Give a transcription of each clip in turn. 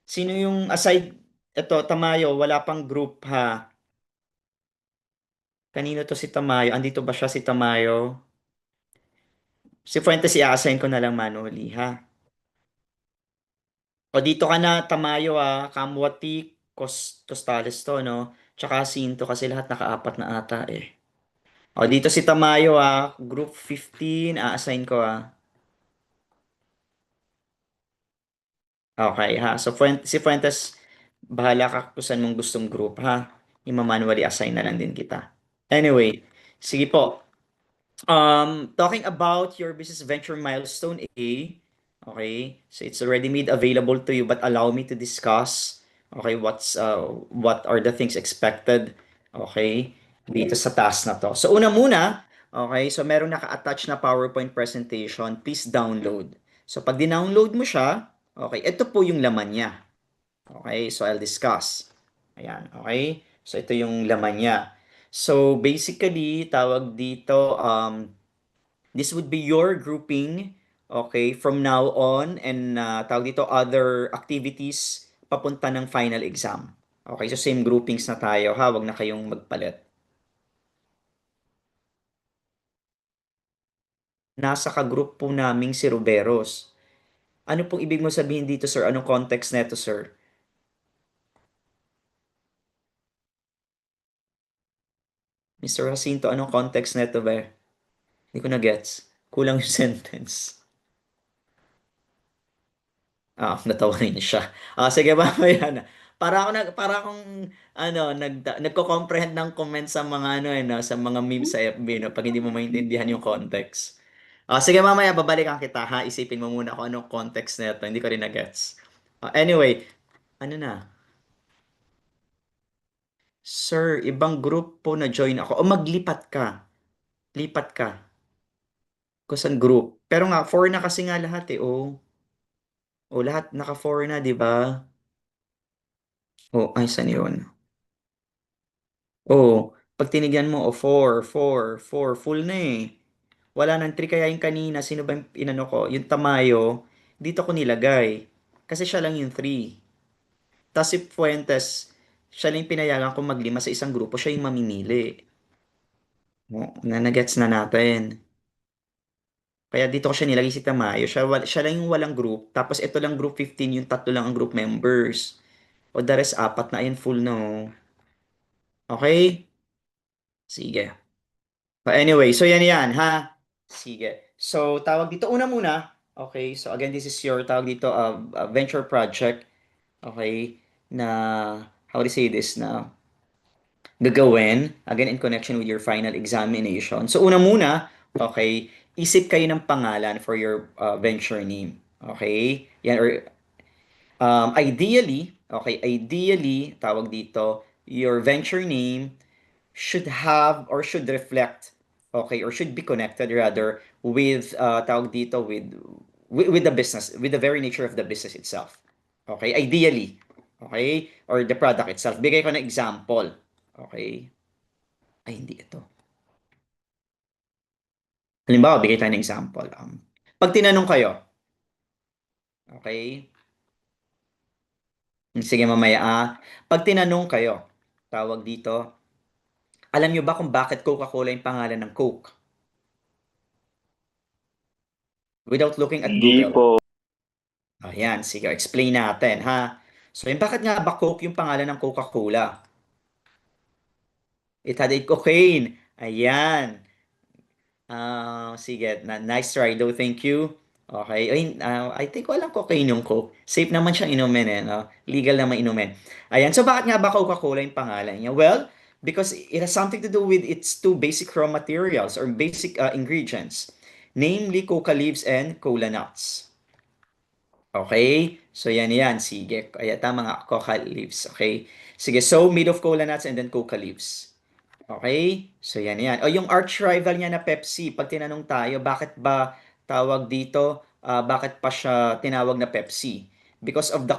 Sino yung aside, ito, Tamayo, wala pang group ha. Kanino to si Tamayo? Andito ba siya si Tamayo? Si Fuentes i-assign ko na lang manually ha. O dito ka na, Tamayo Kamwati, Costales to, no? Tsaka Sinto kasi lahat nakaapat na ata eh. O dito si Tamayo Group 15, a-assign ko Okay ha. So si Fuentes, bahala ka kung saan mong gustong group ha. Ima-manually assign na lang din kita. Anyway, sige po. Talking about your business venture milestone A, okay, so it's already made available to you, but allow me to discuss, okay, what are the things expected, okay, dito sa task na to. So una muna, okay, so meron naka-attach na PowerPoint presentation, please download. So pag dinownload mo siya, okay, ito po yung laman niya. Okay, so I'll discuss. Ayan, okay? So ito yung laman niya. So basically, tawag dito, this would be your grouping, okay, from now on and tawag dito, other activities papunta ng final exam. Okay, so same groupings na tayo ha, wag na kayong magpalit. Nasa ka-group po naming si Ruberos. Ano pong ibig mo sabihin dito, sir? Anong context neto, sir? Mr. Jacinto, anong context neto ba? Hindi ko na gets. Kulang yung sentence. Natawa siya. Sige mamaya na. Para akong nagko-comprehend ng comment sa mga sa mga memes sa FB no pag hindi mo maintindihan yung context. Sige mamaya babalikan kita ha. Isipin mo muna kung anong context nito. Hindi ko rin na-gets. Anyway, ano na? Sir, ibang group po na join ako. O maglipat ka. Lipat ka. Kung saan group. Pero nga, 4 na kasi nga lahat eh. O lahat naka 4 na, di ba? Ay, saan yun? Pag tinigyan mo, 4, full na eh. Wala nang 3 kaya yung kanina, sino ba yung inano ko? Yung Tamayo, dito ko nilagay. Kasi siya lang yung 3. Tapos si Fuentes, siya lang yung pinayagan kong maglima sa isang grupo, siya yung mamimili. Nagets na natin. Kaya dito ko siya nilagay si Tamayo. Siya lang yung walang group. Tapos ito lang group 15, yung tatlo lang ang group members. O the rest, apat na ayun, full no. Okay? Sige. But anyway, so yan ha. Sige. So tawag dito una muna. Okay, so again this is your tawag dito venture project. Okay, na how to say this na gagawin again in connection with your final examination. So una muna, okay, isip kayo ng pangalan for your venture name. Okay? Yan or ideally, tawag dito, your venture name should have or should reflect, okay, or should be connected rather with tawag dito with the business, with the very nature of the business itself. Okay, ideally, okay, or the product itself. Bigay ko na example. Okay. Ay, hindi ito. Halimbawa, bigay tayo ng example. Pag tinanong kayo, okay, sige mamaya pag tinanong kayo, tawag dito, alam nyo ba kung bakit Coca-Cola yung pangalan ng Coke? Without looking at Hindi Google. po. Ayan, sige, explain natin ha. So, yung bakit nga ba Coke yung pangalan ng Coca-Cola? It had a cocaine. Ayan. Sige, nice try though, thank you. Okay, ay, I think walang cocaine yung Coke. Safe naman siyang inumin no? Legal naman inumin. Ayan, so bakit nga ba Coca-Cola yung pangalan niya? Well, because it has something to do with its two basic raw materials or basic ingredients, namely coca leaves and cola nuts. Okay? So yan. Sige. Kaya tama nga. Coca leaves. Okay? Sige. So, made of cola nuts and then coca leaves. Okay? So yan. O yung arch rival niya na Pepsi, pag tinanong tayo, bakit ba tawag dito, bakit pa siya tinawag na Pepsi? Because of the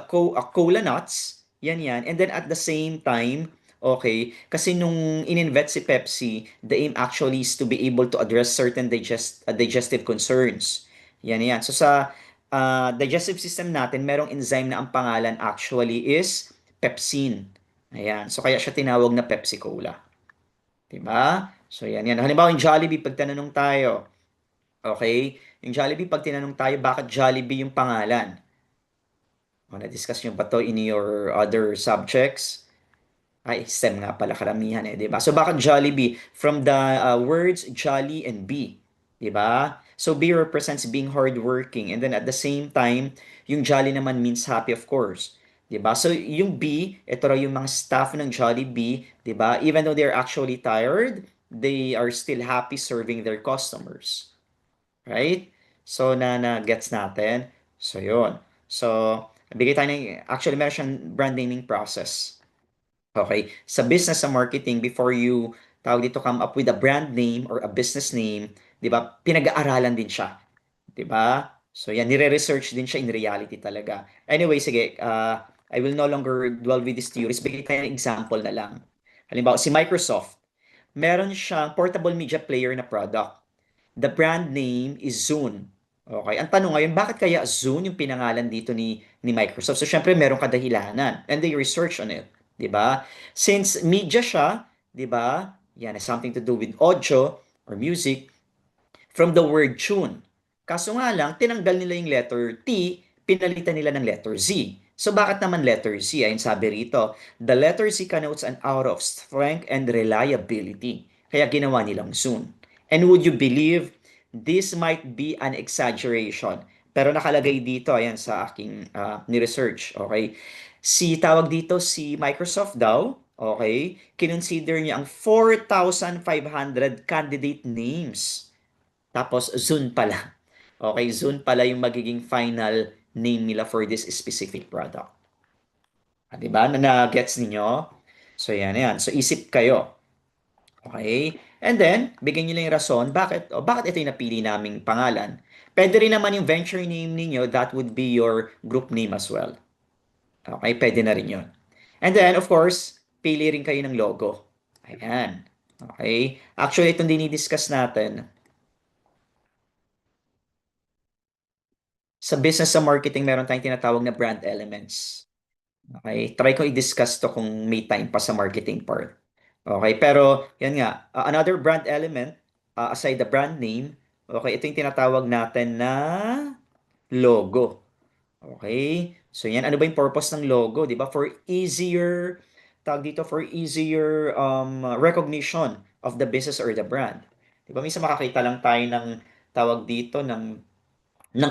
cola nuts, yan. And then at the same time, okay, kasi nung in-invent si Pepsi, the aim actually is to be able to address certain digestive concerns. Yan. So sa digestive system natin, merong enzyme na ang pangalan actually is pepsin. Ayan. So, kaya siya tinawag na Pepsi Cola. Diba? So, yan. Halimbawa, yung Jollibee, pag tinanong tayo, okay? Yung Jollibee, pag tinanong tayo, bakit Jollibee yung pangalan? O, na-discuss nyo ba to in your other subjects? Ay, STEM nga pala karamihan eh, 'di ba? So bakit Jollibee? From the words jolly and bee, 'di ba? So bee represents being hardworking and then at the same time, yung jolly naman means happy of course. 'Di ba? So yung bee, ito raw yung mga staff ng Jollibee, 'di ba? Even though they're actually tired, they are still happy serving their customers. Right? So na gets natin. So yun. So bigay tayo ng actually meron siyang brand naming process. Okay? Sa business, sa marketing, before you tawag dito come up with a brand name or a business name, 'di ba? Pinag-aaralan din siya, 'di ba? So yan, nire-research din siya in reality talaga. Anyway, sige, I will no longer dwell with these theories. Bigay tayo ng example na lang. Halimbawa, si Microsoft, meron siyang portable media player na product. The brand name is Zune. Okay, ang tanong ngayon, bakit kaya Zune yung pinangalan dito ni Microsoft? So syempre meron kadahilanan and they research on it, 'di ba? Since media siya, 'di ba? Yan has something to do with audio or music from the word tune. Kaso nga lang, tinanggal nila yung letter T, pinalitan nila ng letter Z. So bakit naman letter Z? Ayun sabi rito, the letter Z connotes an aura of strength and reliability. Kaya ginawa nilang Zune. And would you believe this might be an exaggeration? Pero nakalagay dito, ayan sa aking ni-research, okay? Si tawag dito si Microsoft daw, okay? Kinonsider niya ang 4,500 candidate names tapos Zune pala. Okay, Zune pala yung magiging final name nila for this specific product. Ah, 'di ba? Na-gets ninyo? So yan. So isip kayo. Okay? And then, bigyan niyo lang yung rason bakit ito yung napili naming pangalan. Pwede rin naman yung venture name ninyo, that would be your group name as well. Okay, pwede na rin yun. And then, of course, pili rin kayo ng logo. Ayan. Okay? Actually, itong dinidiscuss natin, sa business sa marketing, meron tayong tinatawag na brand elements. Okay? Try ko i-discuss to kung may time pa sa marketing part. Okay? Pero, yan nga, another brand element, aside the brand name, okay, ito yung tinatawag natin na logo. Okay? So, yan, ano ba yung purpose ng logo? Di ba? For easier, tawag dito, for easier recognition of the business or the brand. Di ba? Minsan makakita lang tayo ng tawag dito ng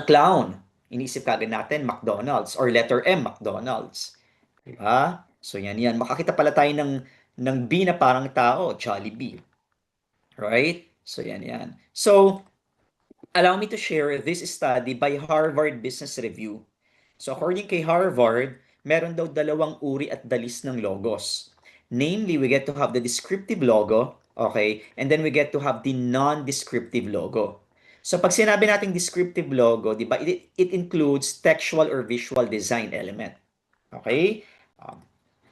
clown. Iniisip kagad natin McDonald's or letter M, McDonald's. Di ba? So yan. Makakita pala tayo ng B na parang tao, Jollibee. Right? So yan. So, allow me to share this study by Harvard Business Review. So according kay Harvard, meron daw dalawang uri at dalis ng logos. Namely, we get to have the descriptive logo, okay? And then we get to have the non-descriptive logo. So pag sinabi nating descriptive logo, di ba, it includes textual or visual design element. Okay? Um,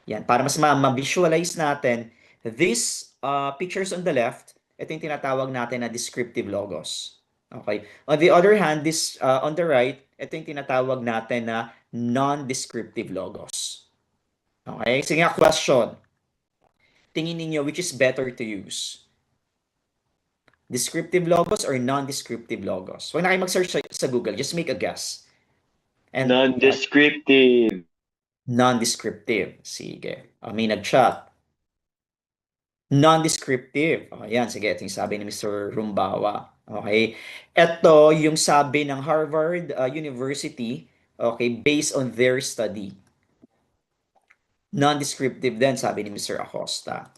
yan, para mas ma-visualize natin, these pictures on the left, ito yung tinatawag natin na descriptive logos. Okay? On the other hand, this on the right, ito yung tinatawag natin na non-descriptive logos. Okay? Sige nga, question. Tingin ninyo, which is better to use? Descriptive logos or non-descriptive logos? Huwag na kayo mag-search sa Google. Just make a guess. And Non-descriptive. non-descriptive. Sige. May nag-chat. Non-descriptive. Ayan, sige, ito yung sabi ni Mr. Rumbawa. Okay? Ito yung sabi ng Harvard University, okay, based on their study. Non-descriptive din, sabi ni Mr. Acosta.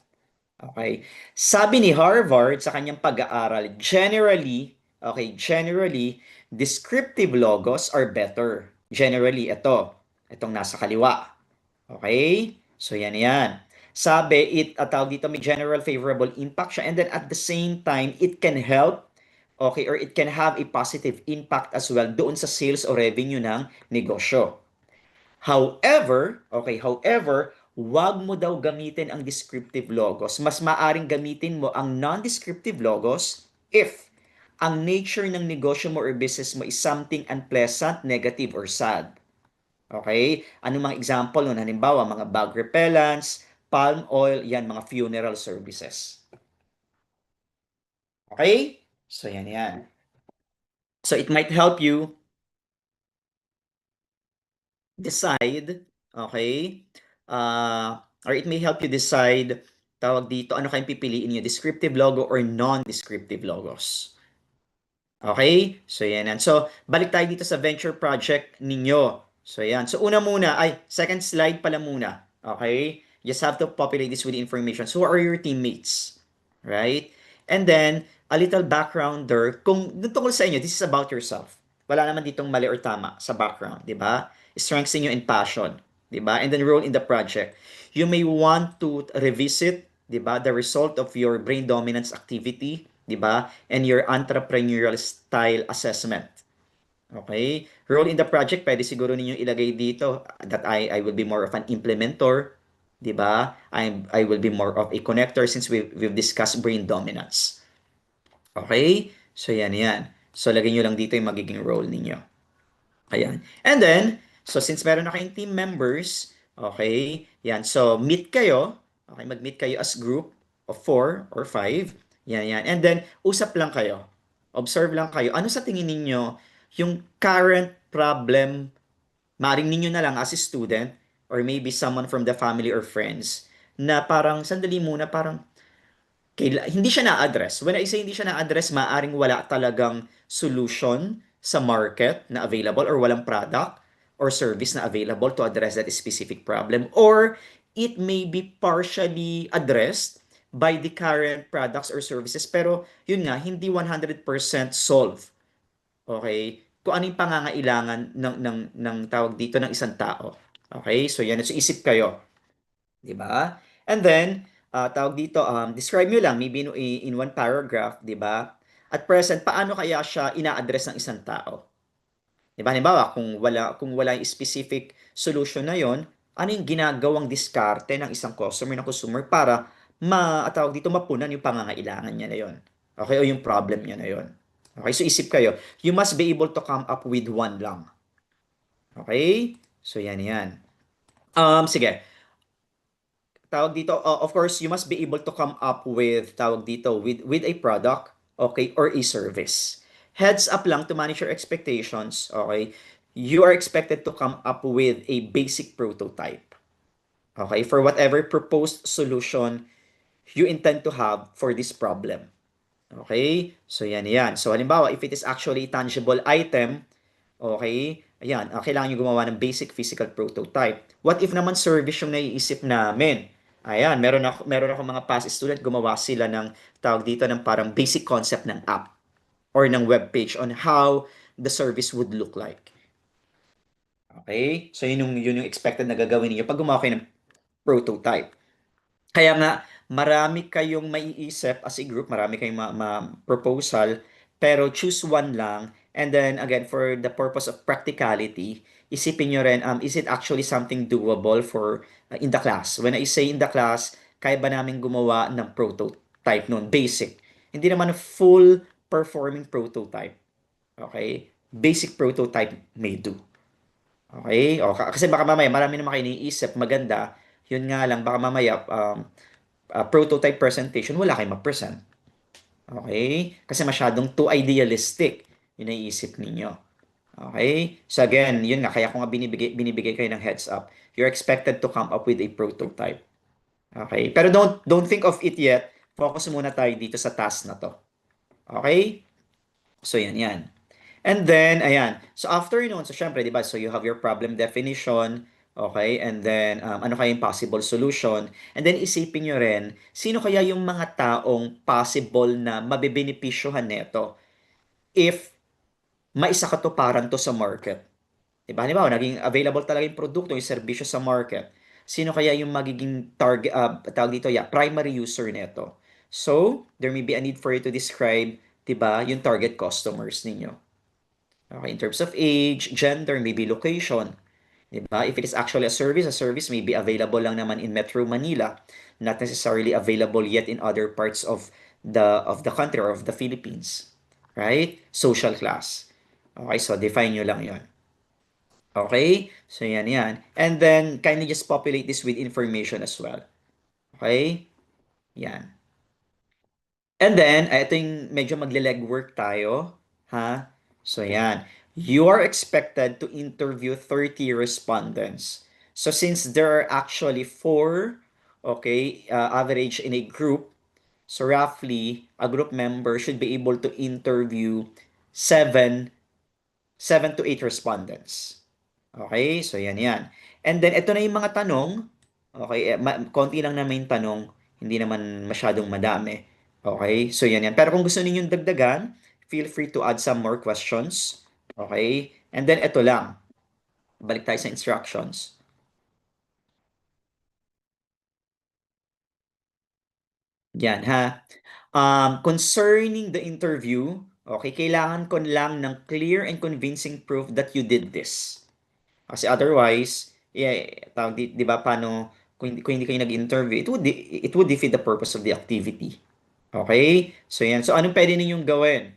Okay? Sabi ni Harvard sa kanyang pag-aaral, generally, descriptive logos are better. Generally, itong nasa kaliwa. Okay? So, yan. Sabi, tawag dito, may general favorable impact siya and then at the same time, it can help, okay, or it can have a positive impact as well doon sa sales o revenue ng negosyo. However, wag mo daw gamitin ang descriptive logos. Mas maaring gamitin mo ang non-descriptive logos if ang nature ng negosyo mo or business mo is something unpleasant, negative, or sad. Okay? Anong mga example nun? Halimbawa, mga bug repellents, palm oil, yan, mga funeral services. Okay? So, yan. So, it might help you decide, okay? Or it may help you decide, tawag dito, ano kayong pipiliin niyo, descriptive logo or non-descriptive logos. Okay? So, yan. So, balik tayo dito sa venture project ninyo. So, yan. So, una muna, second slide pala muna. Okay? Just have to populate this with information. So, who are your teammates? Right? And then, a little backgrounder. Kung tungkol sa inyo, this is about yourself. Wala naman ditong mali or tama sa background, di ba? Strengths inyo in passion, di ba? And then role in the project. You may want to revisit, di ba, the result of your brain dominance activity, di ba? And your entrepreneurial style assessment. Okay? Role in the project, pwede siguro ninyong ilagay dito that I will be more of an implementer, di ba? I will be more of a connector since we've discussed brain dominance. Okay? So, yan. So, lagay nyo lang dito yung magiging role ninyo. Ayan. And then, so since meron na kayong team members, okay, yan. So, meet kayo. Okay, mag-meet kayo as group of 4 or 5. Yan. And then, usap lang kayo. Observe lang kayo. Ano sa tingin ninyo yung current problem, maring ninyo na lang as a student or maybe someone from the family or friends na parang, sandali muna, parang hindi siya na-address. When I say hindi siya na-address, maaring wala talagang solution sa market na available or walang product or service na available to address that specific problem. Or it may be partially addressed by the current products or services pero yun nga, hindi 100% solve. Okay? Kung ano yung pangangailangan ng tawag dito ng isang tao. Okay? So yan, so isip kayo. 'Di ba? And then, tawag dito, describe nyo lang maybe in one paragraph, 'di ba? At present, paano kaya siya ina-address ng isang tao? 'Di ba? Halimbawa, kung wala yung specific solution na 'yon, ano yung ginagawang diskarte ng isang consumer para tawag dito, mapunan yung pangangailangan niya na 'yon. Okay? O yung problem niya na 'yon. Okay? So isip kayo, you must be able to come up with one lang. Okay? So yan. Sige. Tawag dito, of course, you must be able to come up with, tawag dito, with a product, okay, or a service. Heads up lang to manage your expectations, okay? You are expected to come up with a basic prototype, okay, for whatever proposed solution you intend to have for this problem. Okay? So, yan. So, halimbawa, if it is actually a tangible item, okay, ayan, kailangan nyo gumawa ng basic physical prototype. What if naman service yung naiisip namin? Ayan, meron ako mga past student, gumawa sila ng, tawag dito, ng parang basic concept ng app or ng web page on how the service would look like. Okay? So, yun yung expected na gagawin niyo pag gumawa kayo ng prototype. Kaya nga, marami kayong maiisip as a group, marami kayong proposal, pero choose one lang. And then, again, for the purpose of practicality, isipin nyo rin, is it actually something doable for in the class? When I say in the class, kaya ba namin gumawa ng prototype nun? Basic. Hindi naman full performing prototype. Okay? Basic prototype may do. Okay? Kasi baka mamaya, marami naman kayo iniisip, maganda. Yun nga lang, baka mamaya, prototype presentation, wala kayong ma-present. Okay? Kasi masyadong too idealistic yung naiisip ninyo. Okay? So again, yun nga, kaya ko nga binibigay kayo ng heads up. You're expected to come up with a prototype. Okay? Pero don't think of it yet. Focus muna tayo dito sa task na to. Okay? So yan. And then, ayan. So after nun, so syempre, di ba, so you have your problem definition, okay? And then, ano kaya yung possible solution? And then isipin nyo rin, sino kaya yung mga taong possible na mabibenepisyohan neto if maisakatuparan to sa market? Di ba? Halimbawa, naging available talaga yung produkto, yung serbisyo sa market. Sino kaya yung magiging target, tawag dito, primary user neto? So, there may be a need for you to describe, di ba, yung target customers ninyo. Okay, in terms of age, gender, maybe location. Diba? If it is actually a service may be available lang naman in Metro Manila, not necessarily available yet in other parts of the country or of the Philippines. right? Social class. Okay, so define nyo lang yon. Okay? So yan yan. And then, kindly just populate this with information as well. Okay? Yan. And then, ito yung medyo magle-legwork tayo. Ha? So yan. You are expected to interview 30 respondents. So since there are actually four, okay, average in a group, so roughly, a group member should be able to interview seven, 7 to 8 respondents. Okay, so yan yan. And then, ito na yung mga tanong. Okay, konti lang naman yung tanong. Hindi naman masyadong madami. Okay, so yan yan. Pero kung gusto ninyong dagdagan, feel free to add some more questions. Okay, and then ito lang. Balik tayo sa instructions. Yan ha. Concerning the interview, okay, kailangan ko lang ng clear and convincing proof that you did this. Kasi otherwise, yeah, tawag di ba paano kung hindi kayo nag-interview, it would defeat the purpose of the activity. Okay? So yan. So anong pwede ninyong gawin?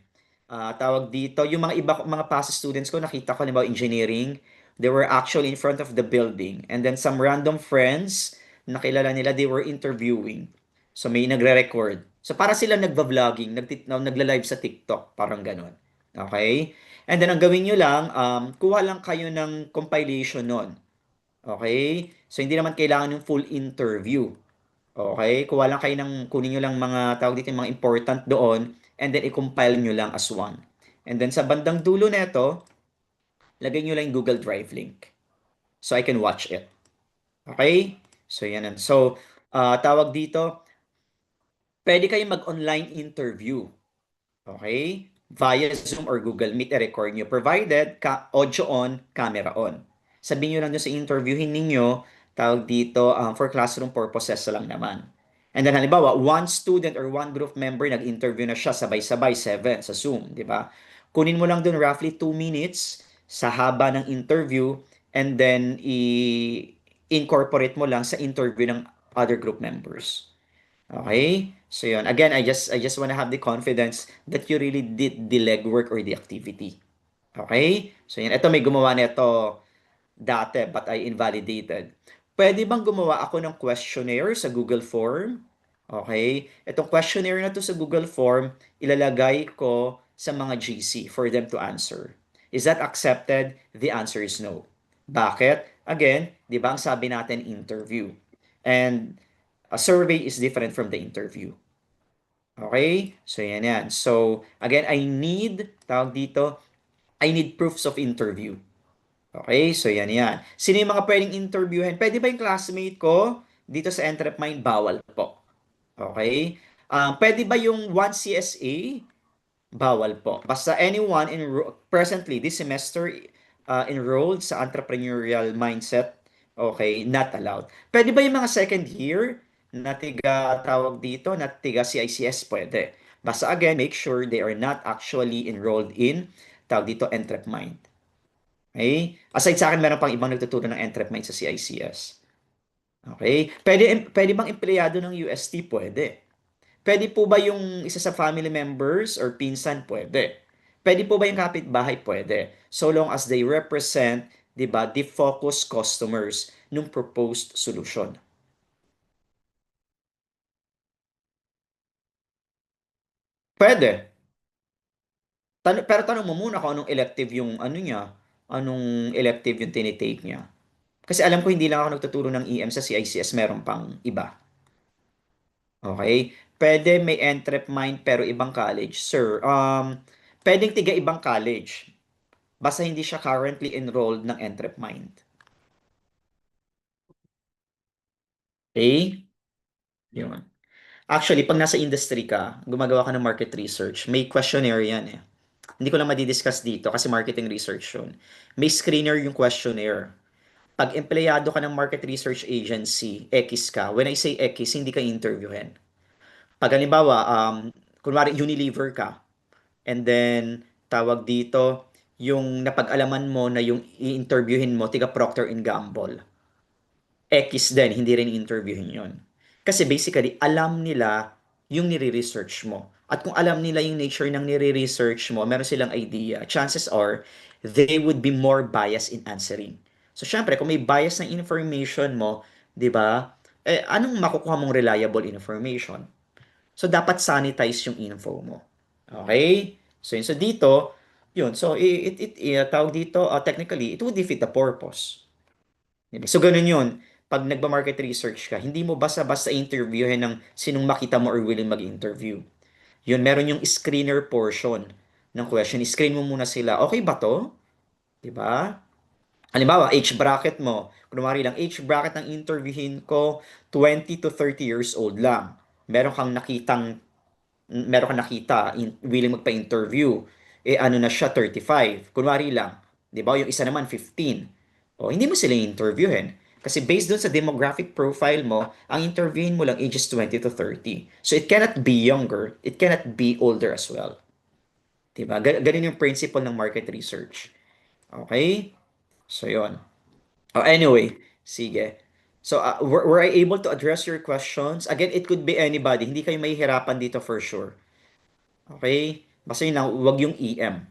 Tawag dito, yung mga past students ko, nakita ko, halimbawa engineering, they were actually in front of the building. And then some random friends, nakilala nila, they were interviewing. So may nagre-record. So para sila nagva-vlogging, nagla-live sa TikTok, parang ganun. Okay? And then ang gawin nyo lang, kuha lang kayo ng compilation nun. Okay? So hindi naman kailangan yung full interview. Okay? Kuha lang kayo kunin nyo lang mga, tawag dito, yung mga important doon, and then i-compile nyo lang as one. And then sa bandang dulo nito, lagay nyo lang yung Google Drive link. So I can watch it. Okay? So yan. So, tawag dito, pwede kayong mag-online interview. Okay? Via Zoom or Google Meet, i-record nyo. Provided, audio on, camera on. Sabihin nyo lang doon sa interviewin ninyo, tawag dito, for classroom purposes lang naman. And then halimbawa, one student or one group member nag-interview na siya sabay-sabay, 7 sa Zoom, di ba? Kunin mo lang doon roughly 2 minutes sa haba ng interview and then i-incorporate mo lang sa interview ng other group members. Okay? So yun. Again, I just want to have the confidence that you really did the legwork or the activity. Okay? So yun. Ito may gumawa nito dati but I invalidated. Pwede bang gumawa ako ng questionnaire sa Google Form? Okay? Itong questionnaire na to sa Google Form, ilalagay ko sa mga GC for them to answer. Is that accepted? The answer is no. Bakit? Again, di ba ang sabi natin interview. And a survey is different from the interview. Okay? So, yan yan. So, again, tawag dito, I need proofs of interview. Okay? So, yan yan. Sino yung mga pwedeng interviewin? Pwede ba yung classmate ko dito sa Entrepmind? Bawal po. Okay? Pwede ba yung 1 CSA? Bawal po. Basta anyone presently this semester enrolled sa entrepreneurial mindset, okay, not allowed. Pwede ba yung mga second year na tiga tawag dito, na tiga CICS? Pwede. Basta again, make sure they are not actually enrolled in tawag dito Entrepmind. Okay? Aside sa akin, meron pang ibang nagtuturo ng Entrepmind sa CICS. Okay? Pwede bang empleyado ng UST? Pwede. Pwede po ba yung isa sa family members or pinsan? Pwede. Pwede po ba yung kapitbahay? Pwede. So long as they represent, di ba, the focus customers nung proposed solution. Pwede. Pero tanong mo muna kung anong elective yung ano niya, anong elective yung tinitake niya. Kasi alam ko hindi lang ako nagtuturo ng EM sa CICS, meron pang iba. Okay? Pwede may entrep mind pero ibang college. Sir, pwedeng tiga ibang college. Basta hindi siya currently enrolled ng Entrepmind. Okay? Yun. Actually, pag nasa industry ka, gumagawa ka ng market research, may questionnaire yan eh. Hindi ko lang madidiscuss dito kasi marketing research yun. May screener yung questionnaire. Pag empleyado ka ng market research agency, X ka. When I say X, hindi ka interviewin. Pag halimbawa, kunwari Unilever ka, and then tawag dito, yung napag-alaman mo na yung i-interviewin mo, tiga Procter and Gamble. X din, hindi rin interviewin yun. Kasi basically, alam nila yung nire-research mo. at kung alam nila yung nature ng nire-research mo, meron silang idea, chances are, they would be more biased in answering. So, syempre, kung may bias ng information mo, di ba, anong makukuha mong reliable information? So, dapat sanitize yung info mo. Okay? So, yun. So, dito, yun. So, tawag dito, technically, it would defeat the purpose. Diba? So, ganun yun. Pag nagba-market research ka, hindi mo basta-basta interviewin ng sinong makita mo or willing mag-interview. Yun, meron yung screener portion ng question. Screen mo muna sila. Okay ba to? Diba? Halimbawa, age bracket mo. Kunwari lang, age bracket ng interviewin ko, 20 to 30 years old lang. Meron kang nakitang meron kang nakita, willing magpa-interview, ano na siya, 35. Kunwari lang, di ba? Yung isa naman, 15. O, hindi mo sila interviewin. Kasi based dun sa demographic profile mo, ang interviewin mo lang ages 20 to 30. So, it cannot be younger, it cannot be older as well. Di ba? Ganun yung principle ng market research. Okay? So, yun. Oh, anyway, sige. So, were I able to address your questions? Again, it could be anybody. Hindi kayo mahihirapan dito for sure. Okay? Basta yun lang, huwag yung EM.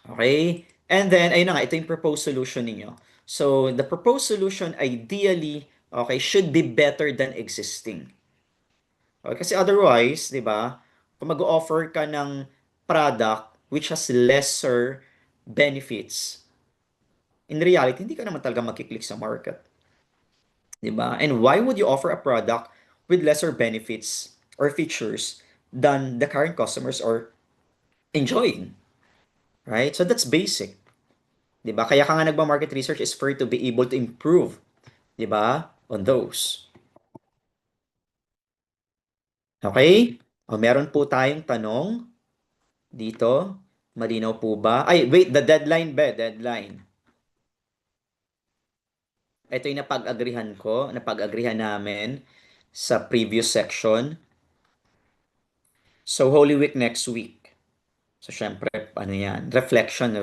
Okay? And then, ayun na nga, ito yung proposed solution ninyo. So, the proposed solution ideally, okay, should be better than existing. Okay? Kasi otherwise, di ba, kung mag-offer ka ng product which has lesser benefits, in reality, hindi ka naman talaga makiklik sa market. Di ba? And why would you offer a product with lesser benefits or features than the current customers are enjoying? Right? So that's basic. 'Di ba? Kaya ka nga nagba-market research is for you to be able to improve, 'di ba? On those. Okay? O meron po tayong tanong dito. Malinaw po ba? Ay, wait, the deadline ba? Deadline. Ito yung napag-agrihan namin sa previous section. So, Holy Week next week. So, syempre, ano yan? Reflection,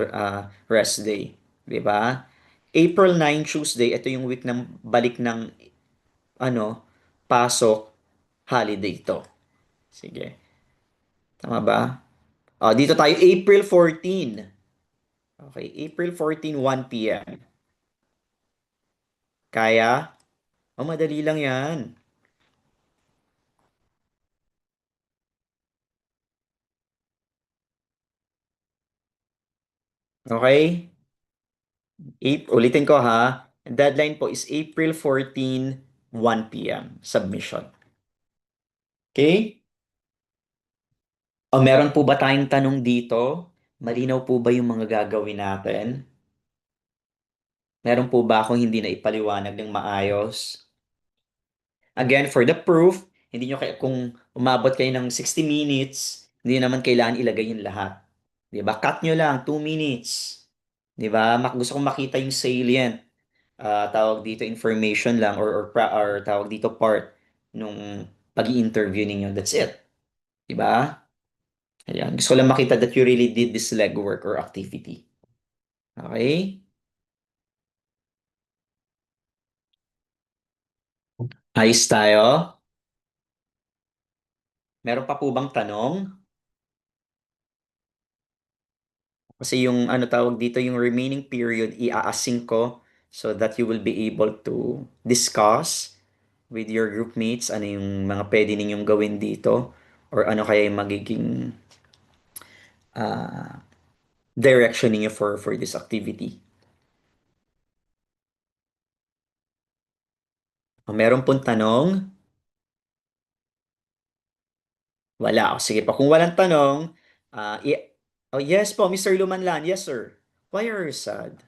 rest day. 'Di ba? April 9, Tuesday, ito yung week ng balik ng ano, pasok, holiday to. Sige. Tama ba? Dito tayo, April 14. Okay, April 14, 1 p.m. Kaya? Madali lang yan. Okay? Ulitin ko ha. Deadline po is April 14, 1 p.m. Submission. Okay? Meron po ba tayong tanong dito? Malinaw po ba yung mga gagawin natin? Meron po ba akong hindi na ipaliwanag ng maayos? Again, for the proof, hindi nyo kung umabot kayo ng 60 minutes, hindi naman kailangan ilagay yung lahat. 'Di ba? Cut nyo lang, 2 minutes. 'Di ba? Gusto kong makita yung salient. Tawag dito information lang or tawag dito part nung pag-i-interview ninyo. That's it. 'Di ba? Ayan. Gusto ko lang makita that you really did this legwork or activity. Okay? Ayos tayo. Meron pa po bang tanong? Kasi yung ano tawag dito, yung remaining period, i-async ko so that you will be able to discuss with your group mates ano yung mga pwede ninyong gawin dito or ano kaya yung magiging ah, direction ninyo for this activity. Meron pong tanong? Wala. Sige pa. Kung walang tanong, oh yes po, Mr. Lumanlan. Yes, sir. Why are you sad?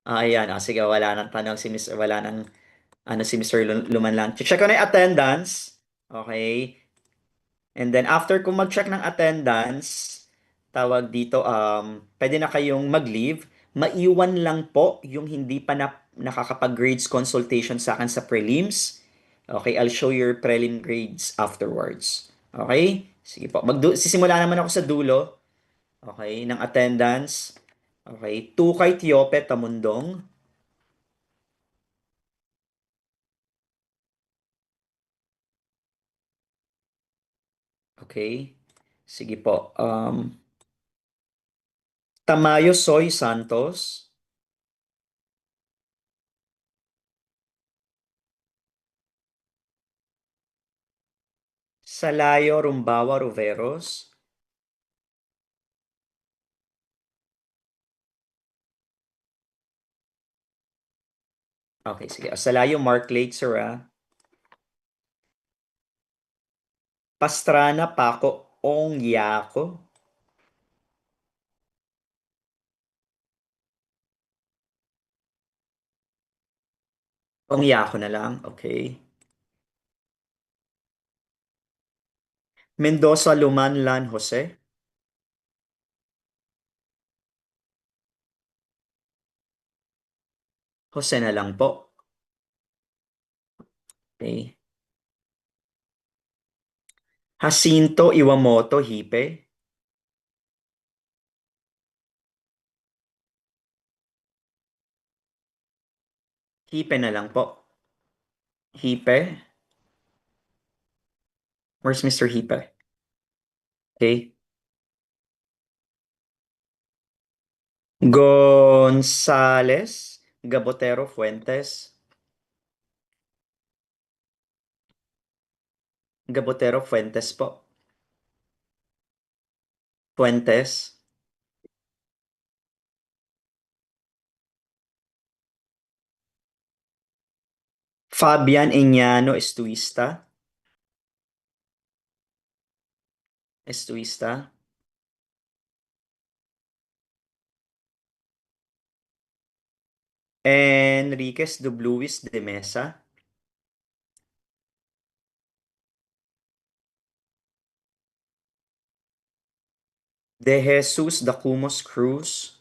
Ayan. Sige, wala nang tanong si Mr. Wala nang ano si Mr. Lumanlan. Check ko na yung attendance. Okay. And then after kung mag-check ng attendance, tawag dito, pwede na kayong mag-leave. Maiwan lang po yung hindi pa nakakapag-grades consultation sa akin sa prelims. Okay, I'll show your prelim grades afterwards. Okay? Sige po. Sisimula naman ako sa dulo. Okay, ng attendance. Okay, Tukay Tiope Tamundong. Okay. Sige po. Tamayo Soy Santos. Salayo Rumbawa Ruveros. Okay, sige. Salayo Mark Lake Sura. Pastrana Paco Ongyako. Ongyako na lang. Okay. Mendoza Lumanlan Jose. Jose na lang po. Okay. Jacinto Iwamoto Hipe. Hipe na lang po. Hipe. Where's Mr. Hipe? Okay. Gonzales Gabotero Fuentes. Gabotero Fuentes po. Fuentes. Fabian Eñano Estuista. Estuista. Enriquez Dubluis de Mesa. De Jesus Dacumos Cruz.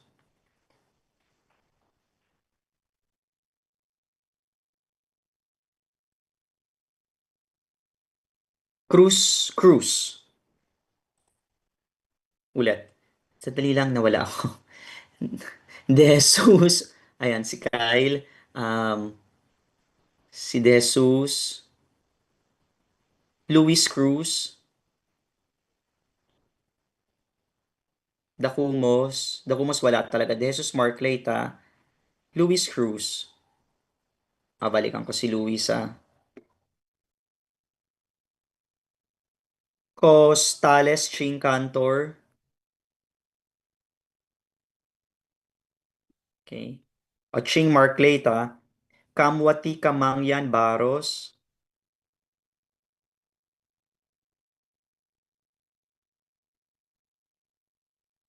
Cruz. Ulit. Sadali lang nawala ako. De Jesus. Ayan, si Kyle. Si De Jesus. Luis Cruz. Dacumos wala talaga. De Jesus Marcleta. Luis Cruz. Balikan ko si Luis ah. Costales Ching Cantor. Okay. O Ching Marcleta. Kamwati Kamangyan Baros.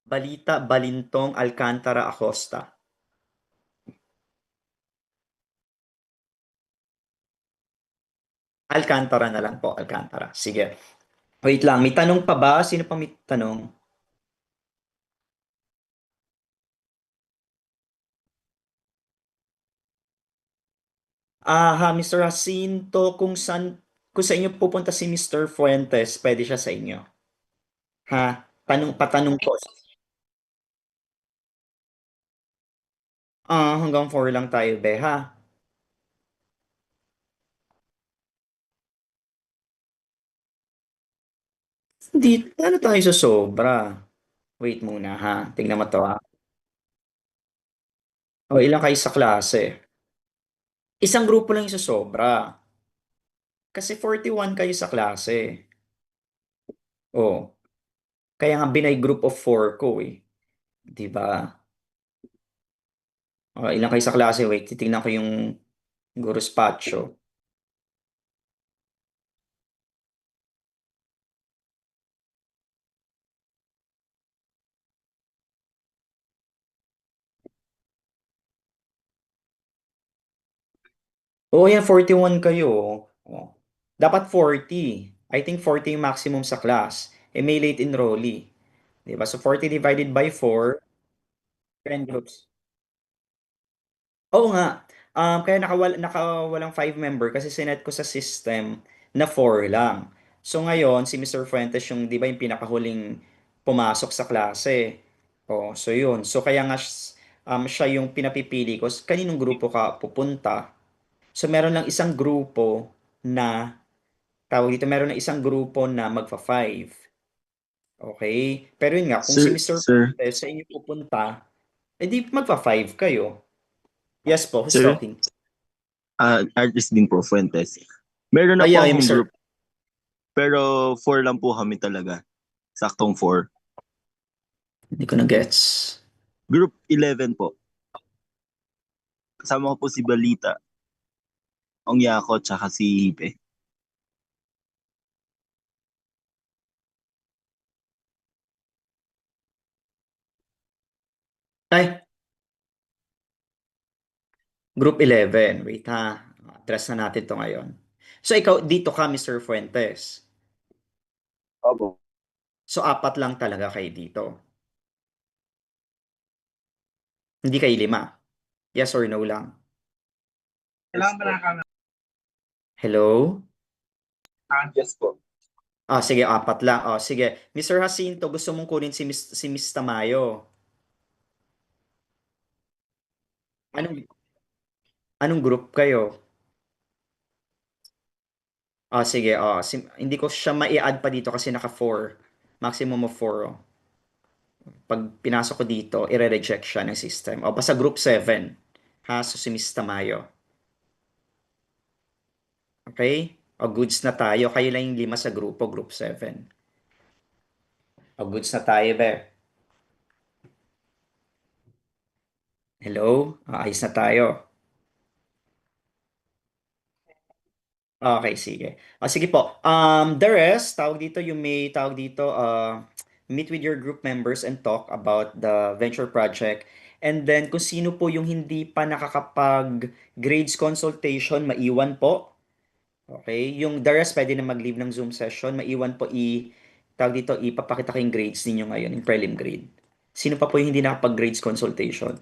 Balita Balintong Alcantara Acosta. Alcantara na lang po, Alcantara. Sige. Wait lang, may tanong pa ba? Sino pa may tanong? Mr. Jacinto, kung sa inyo pupunta si Mr. Fuentes, pwede siya sa inyo. Ha? Patanong ko. Hanggang 4 lang tayo, be, ha? Hindi, ano tayo sa sobra? Wait muna, ha? Tingnan mo to, ha? O, ilang kayo sa klase? Isang grupo lang yung sa sobra. Kasi 41 kayo sa klase. O, kaya nga binay group of 4 ko, eh. 'Di ba? Ilang kayo sa klase? Wait, titingnan ko yung Guru Spacho. Oo, yan, 41 kayo. Oh. Dapat 40. I think 40 yung maximum sa class. May late enrollee. 'Di ba? So 40 divided by 4, 10 groups. Oo nga. Kaya nakawalang 5 member kasi sinet ko sa system na 4 lang. So ngayon, si Mr. Fuentes yung, 'di ba, yung pinakahuling pumasok sa klase. Oh, so yun. So kaya nga siya yung pinapipili ko. Kaninong grupo ka pupunta? So meron lang isang grupo na, tawag dito, meron na isang grupo na magfa-5. Okay. Pero yun nga, kung si Sir, Mr. sir, Fuentes sa inyo pupunta, edi magpa-5 kayo. Yes po, who's sir, talking? artist din po, Fuentes. Meron Oh na po yeah, akong Mr. group, pero four lang po kami talaga. Saktong four. Hindi ko na gets. Group 11 po. Kasama ko po si Balita, Ongyako, tsaka si Hipe. Ay, Group 11. Wait ha. Address na natin to ngayon. So ikaw, dito ka, Mr. Fuentes. Opo. So apat lang talaga kayo dito. Hindi kayo lima. Yes or no lang. Kailangan ba na Hello? Yes po. Ah, sige, apat lang. Oh, sige. Mr. Jacinto, gusto mong kunin si Miss Tamayo. Anong, anong group kayo? Ah, sige. Ah, hindi ko siya mai-add pa dito kasi naka 4. Maximum of 4. Oh. Pag pinasok ko dito, ire-reject siya ng system. O, basta group 7. Ha? So, si Miss Tamayo. Okay? O, goods na tayo. Kayo lang yung lima sa grupo, group 7. O, goods na tayo, be. Hello? Ah, ayos na tayo. Okay, sige. Sige po. The rest, tawag dito, you may tawag dito, meet with your group members and talk about the venture project. And then, kung sino po yung hindi pa nakakapag grades consultation, maiwan po. Okay? Yung the rest, pwede na mag-leave ng Zoom session. Maiwan po tawag dito, ipapakita ko yung grades ninyo ngayon, yung prelim grade. Sino pa po yung hindi nakapag grades consultation?